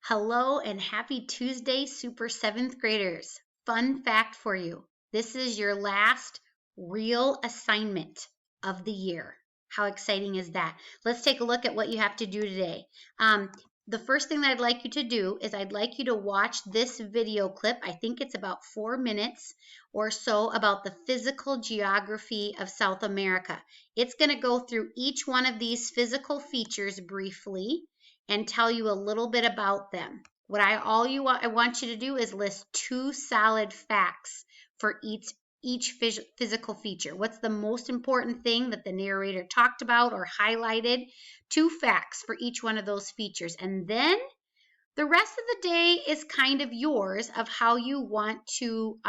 Hello and happy Tuesday, Super 7th graders. Fun fact for you. This is your last real assignment of the year. How exciting is that? Let's take a look at what you have to do today. The first thing that I'd like you to do is I'd like you to watch this video clip. I think it's about 4 minutes or so about the physical geography of South America. It's going to go through each one of these physical features briefly and tell you a little bit about them. I want you to do is list 2 solid facts for each physical feature. What's the most important thing that the narrator talked about or highlighted? 2 facts for each one of those features. And then the rest of the day is kind of yours of how you want to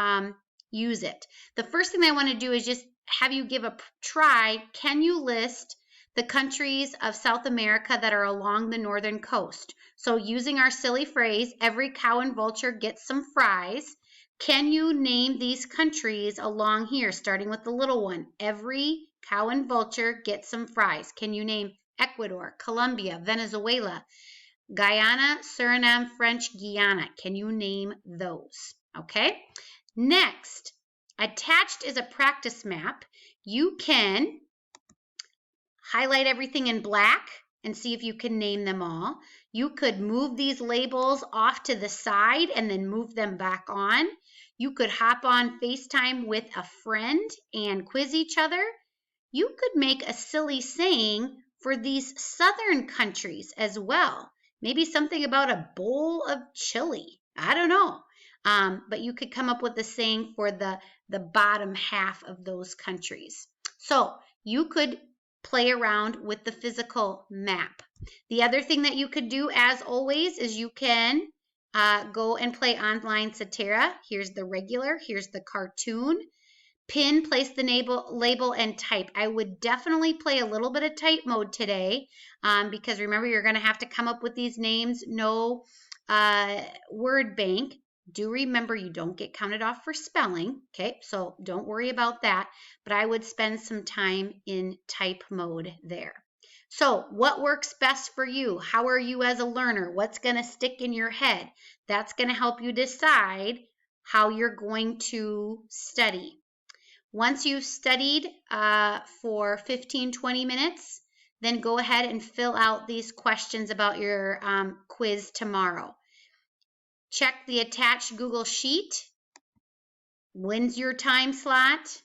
use it. The first thing I want to do is just have you give a try. Can you list the countries of South America that are along the northern coast? So using our silly phrase, every cow and vulture gets some fries, can you name these countries along here, starting with the little one? Every cow and vulture gets some fries. Can you name Ecuador, Colombia, Venezuela, Guyana, Suriname, French Guiana? Can you name those? Okay. Next, attached is a practice map. You can highlight everything in black and see if you can name them all. You could move these labels off to the side and then move them back on. You could hop on FaceTime with a friend and quiz each other. You could make a silly saying for these southern countries as well. Maybe something about a bowl of chili. I don't know. But you could come up with a saying for the bottom half of those countries. So you could play around with the physical map. The other thing that you could do, as always, is you can go and play online Satera. Here's the regular, here's the cartoon. Pin, place the label, and type. I would definitely play a little bit of type mode today because remember, you're going to have to come up with these names. No word bank. Do remember you don't get counted off for spelling, okay? So don't worry about that, but I would spend some time in type mode there. So what works best for you? How are you as a learner? What's going to stick in your head? That's going to help you decide how you're going to study. Once you've studied for 15-20 minutes, then go ahead and fill out these questions about your quiz tomorrow. Check the attached Google Sheet. When's your time slot?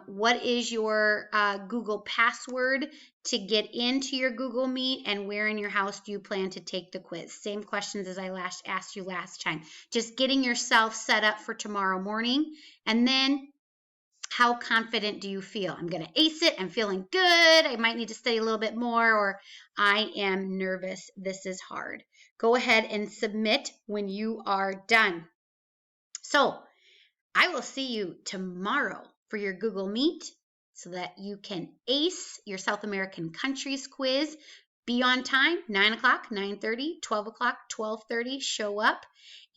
What is your Google password to get into your Google Meet, and where in your house do you plan to take the quiz? Same questions as I asked you last time. Just getting yourself set up for tomorrow morning. And then how confident do you feel? I'm going to ace it. I'm feeling good. I might need to study a little bit more, or I am nervous. This is hard. Go ahead and submit when you are done. So I will see you tomorrow for your Google Meet so that you can ace your South American countries quiz. Be on time, 9 o'clock, 9:30, 12 o'clock, 12:30, show up.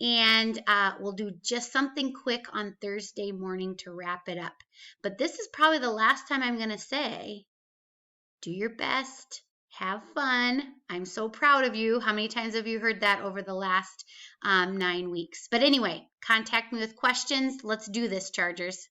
And we'll do just something quick on Thursday morning to wrap it up. But this is probably the last time I'm going to say, do your best, have fun. I'm so proud of you. How many times have you heard that over the last 9 weeks? But anyway, contact me with questions. Let's do this, Chargers.